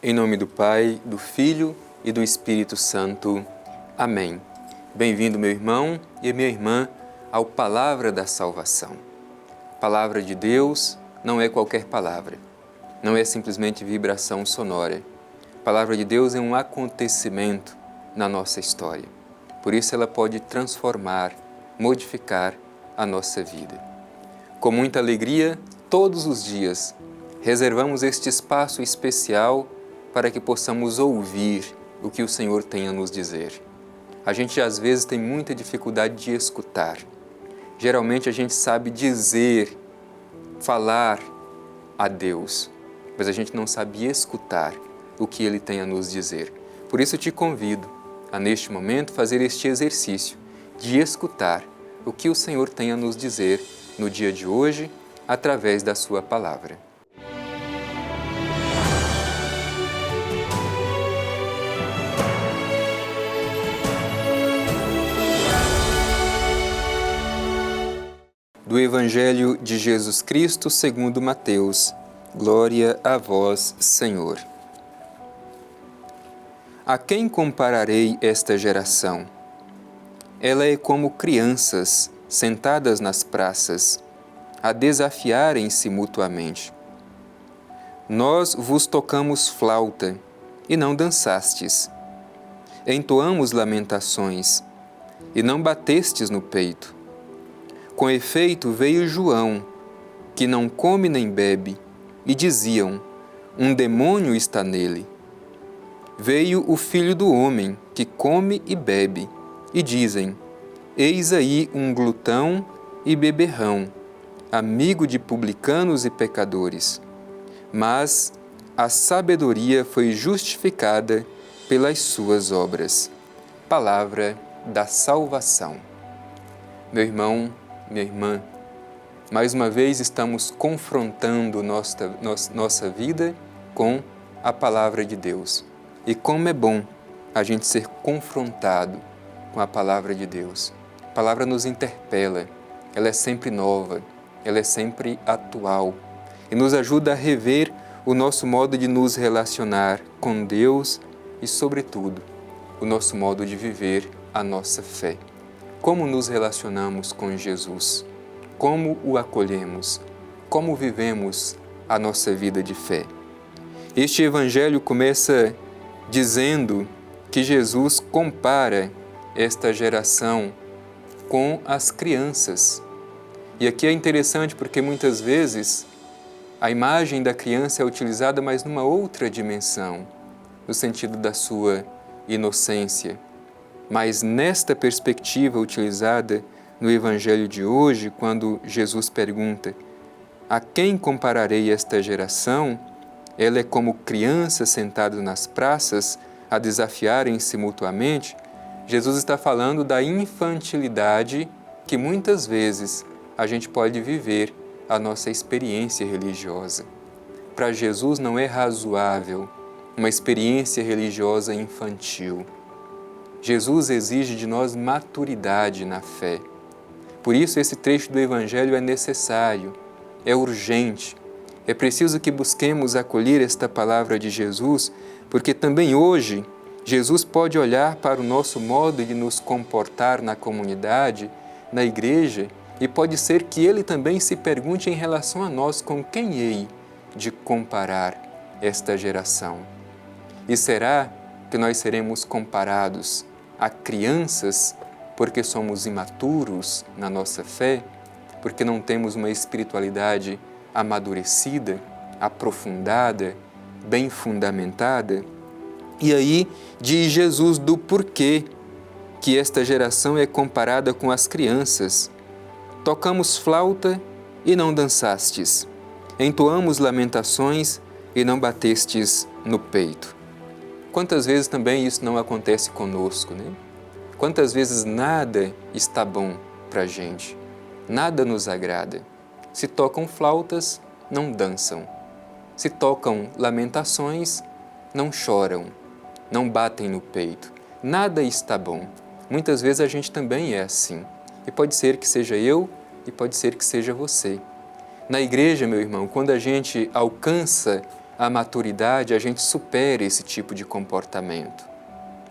Em nome do Pai, do Filho e do Espírito Santo. Amém. Bem-vindo, meu irmão e minha irmã, ao Palavra da Salvação. Palavra de Deus não é qualquer palavra, não é simplesmente vibração sonora. Palavra de Deus é um acontecimento na nossa história. Por isso ela pode transformar, modificar a nossa vida. Com muita alegria, todos os dias, reservamos este espaço especial para que possamos ouvir o que o Senhor tem a nos dizer. A gente às vezes tem muita dificuldade de escutar. Geralmente a gente sabe dizer, falar a Deus, mas a gente não sabe escutar o que Ele tem a nos dizer. Por isso eu te convido a neste momento fazer este exercício de escutar o que o Senhor tem a nos dizer no dia de hoje através da sua palavra. Do Evangelho de Jesus Cristo segundo Mateus. Glória a vós, Senhor. A quem compararei esta geração? Ela é como crianças sentadas nas praças, a desafiarem-se mutuamente. Nós vos tocamos flauta e não dançastes. Entoamos lamentações e não batestes no peito. Com efeito veio João, que não come nem bebe, e diziam, um demônio está nele. Veio o Filho do Homem, que come e bebe, e dizem, eis aí um glutão e beberrão, amigo de publicanos e pecadores. Mas a sabedoria foi justificada pelas suas obras. Palavra da salvação. Meu irmão, minha irmã, mais uma vez estamos confrontando nossa vida com a Palavra de Deus. E como é bom a gente ser confrontado com a Palavra de Deus. A Palavra nos interpela, ela é sempre nova, ela é sempre atual e nos ajuda a rever o nosso modo de nos relacionar com Deus e, sobretudo, o nosso modo de viver a nossa fé. Como nos relacionamos com Jesus? Como o acolhemos? Como vivemos a nossa vida de fé? Este Evangelho começa dizendo que Jesus compara esta geração com as crianças. E aqui é interessante porque muitas vezes a imagem da criança é utilizada, mas numa outra dimensão, no sentido da sua inocência. Mas nesta perspectiva utilizada no Evangelho de hoje, quando Jesus pergunta a quem compararei esta geração, ela é como crianças sentadas nas praças a desafiarem-se mutuamente. Jesus está falando da infantilidade que muitas vezes a gente pode viver a nossa experiência religiosa. Para Jesus não é razoável uma experiência religiosa infantil. Jesus exige de nós maturidade na fé. Por isso esse trecho do Evangelho é necessário, é urgente. É preciso que busquemos acolher esta palavra de Jesus, porque também hoje Jesus pode olhar para o nosso modo de nos comportar na comunidade, na igreja, e pode ser que Ele também se pergunte em relação a nós com quem hei de comparar esta geração. E será que nós seremos comparados a crianças porque somos imaturos na nossa fé, porque não temos uma espiritualidade amadurecida, aprofundada, bem fundamentada? E aí diz Jesus do porquê que esta geração é comparada com as crianças. Tocamos flauta e não dançastes, entoamos lamentações e não batestes no peito. Quantas vezes também isso não acontece conosco, né? Quantas vezes nada está bom para a gente, nada nos agrada. Se tocam flautas, não dançam. Se tocam lamentações, não choram, não batem no peito. Nada está bom. Muitas vezes a gente também é assim. E pode ser que seja eu e pode ser que seja você. Na igreja, meu irmão, quando a gente alcança à maturidade, a gente supera esse tipo de comportamento.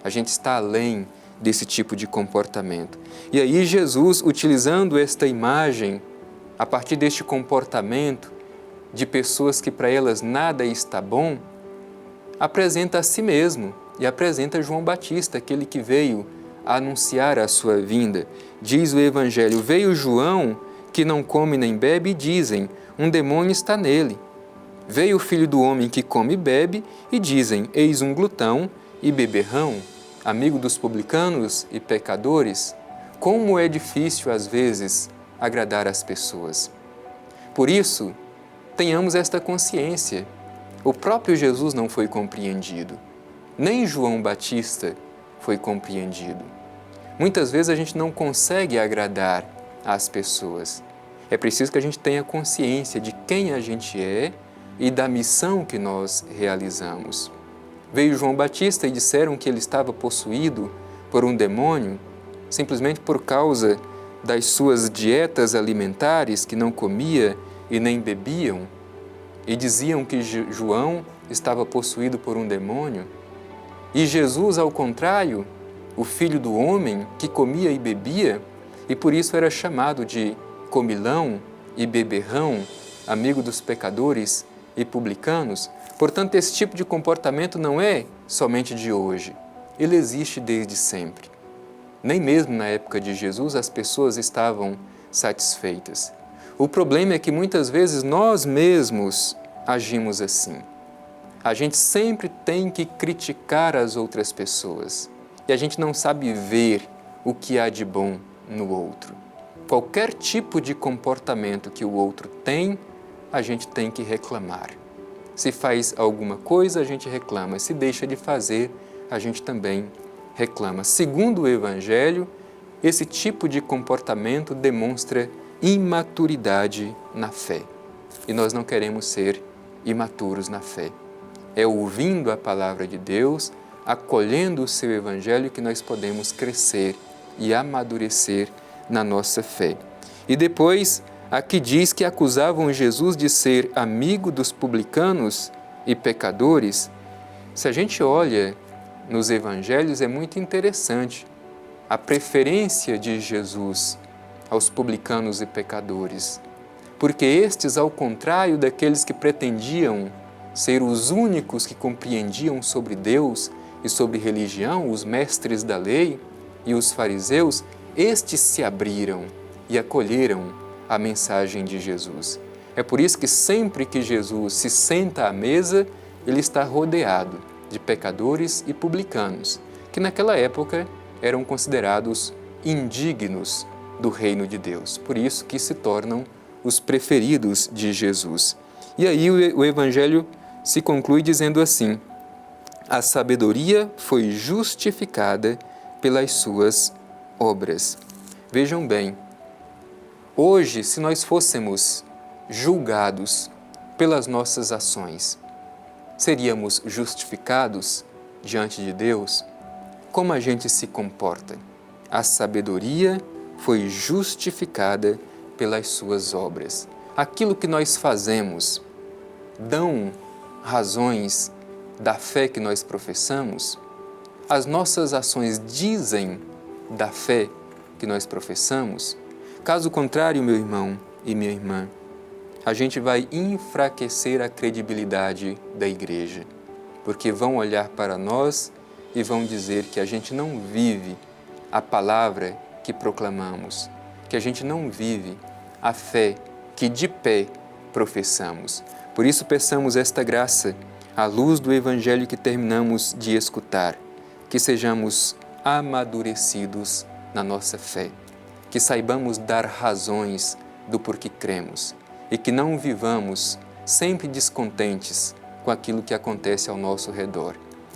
A gente está além desse tipo de comportamento. E aí Jesus, utilizando esta imagem, a partir deste comportamento de pessoas que para elas nada está bom, apresenta a si mesmo e apresenta João Batista, aquele que veio a anunciar a sua vinda. Diz o Evangelho: veio João, que não come nem bebe, e dizem, um demônio está nele. Veio o Filho do Homem, que come e bebe, e dizem, eis um glutão e beberrão, amigo dos publicanos e pecadores. Como é difícil, às vezes, agradar as pessoas. Por isso, tenhamos esta consciência. O próprio Jesus não foi compreendido, nem João Batista foi compreendido. Muitas vezes a gente não consegue agradar as pessoas. É preciso que a gente tenha consciência de quem a gente é e da missão que nós realizamos. Veio João Batista e disseram que ele estava possuído por um demônio, simplesmente por causa das suas dietas alimentares, que não comia e nem bebiam, e diziam que João estava possuído por um demônio. E Jesus, ao contrário, o Filho do Homem, que comia e bebia, e por isso era chamado de comilão e beberrão, amigo dos pecadores e publicanos. Portanto, esse tipo de comportamento não é somente de hoje, ele existe desde sempre. Nem mesmo na época de Jesus as pessoas estavam satisfeitas. O problema é que muitas vezes nós mesmos agimos assim. A gente sempre tem que criticar as outras pessoas e a gente não sabe ver o que há de bom no outro. Qualquer tipo de comportamento que o outro tem, a gente tem que reclamar. Se faz alguma coisa, a gente reclama. Se deixa de fazer, a gente também reclama. Segundo o Evangelho, esse tipo de comportamento demonstra imaturidade na fé. E nós não queremos ser imaturos na fé. É ouvindo a palavra de Deus, acolhendo o seu Evangelho, que nós podemos crescer e amadurecer na nossa fé. E depois, aqui diz que acusavam Jesus de ser amigo dos publicanos e pecadores. Se a gente olha nos Evangelhos, é muito interessante a preferência de Jesus aos publicanos e pecadores, porque estes, ao contrário daqueles que pretendiam ser os únicos que compreendiam sobre Deus e sobre religião, os mestres da lei e os fariseus, estes se abriram e acolheram a mensagem de Jesus. É por isso que sempre que Jesus se senta à mesa, ele está rodeado de pecadores e publicanos, que naquela época eram considerados indignos do reino de Deus. Por isso que se tornam os preferidos de Jesus. E aí o Evangelho se conclui dizendo assim: a sabedoria foi justificada pelas suas obras. Vejam bem, hoje, se nós fôssemos julgados pelas nossas ações, seríamos justificados diante de Deus? Como a gente se comporta? A sabedoria foi justificada pelas suas obras. Aquilo que nós fazemos dão razões da fé que nós professamos? As nossas ações dizem da fé que nós professamos? Caso contrário, meu irmão e minha irmã, a gente vai enfraquecer a credibilidade da igreja, porque vão olhar para nós e vão dizer que a gente não vive a palavra que proclamamos, que a gente não vive a fé que de pé professamos. Por isso, peçamos esta graça, à luz do Evangelho que terminamos de escutar, que sejamos amadurecidos na nossa fé, que saibamos dar razões do porquê cremos e que não vivamos sempre descontentes com aquilo que acontece ao nosso redor.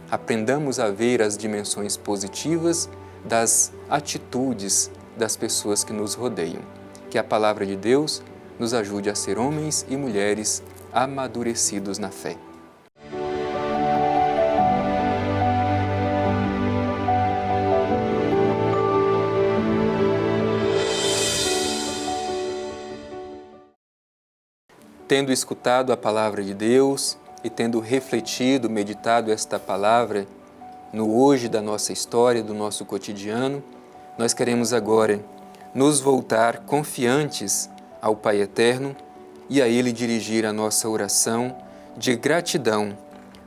Aprendamos a ver as dimensões positivas das atitudes das pessoas que nos rodeiam. Que a palavra de Deus nos ajude a ser homens e mulheres amadurecidos na fé. Tendo escutado a palavra de Deus, e tendo refletido, meditado esta palavra no hoje da nossa história, do nosso cotidiano, nós queremos agora nos voltar confiantes ao Pai Eterno e a Ele dirigir a nossa oração de gratidão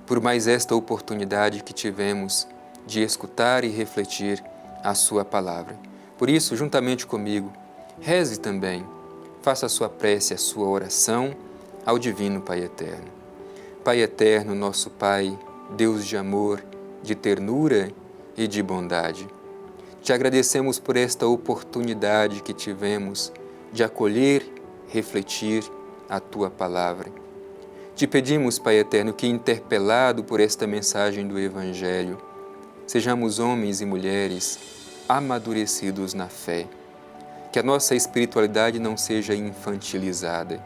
por mais esta oportunidade que tivemos de escutar e refletir a Sua palavra. Por isso, juntamente comigo, reze também, faça a sua prece, a sua oração ao Divino Pai Eterno. Pai Eterno, nosso Pai, Deus de amor, de ternura e de bondade, te agradecemos por esta oportunidade que tivemos de acolher, refletir a Tua palavra. Te pedimos, Pai Eterno, que interpelado por esta mensagem do Evangelho, sejamos homens e mulheres amadurecidos na fé, que a nossa espiritualidade não seja infantilizada,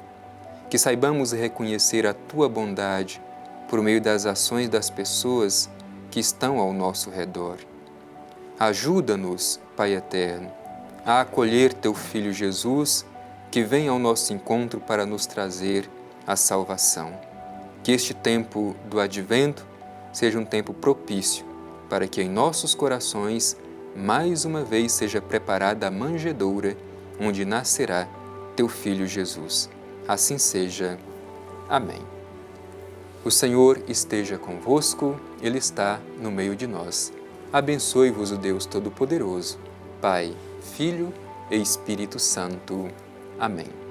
que saibamos reconhecer a Tua bondade por meio das ações das pessoas que estão ao nosso redor. Ajuda-nos, Pai Eterno, a acolher Teu Filho Jesus, que vem ao nosso encontro para nos trazer a salvação. Que este tempo do Advento seja um tempo propício para que em nossos corações mais uma vez seja preparada a manjedoura onde nascerá Teu Filho Jesus. Assim seja. Amém. O Senhor esteja convosco, Ele está no meio de nós. Abençoe-vos o Deus Todo-Poderoso, Pai, Filho e Espírito Santo. Amém.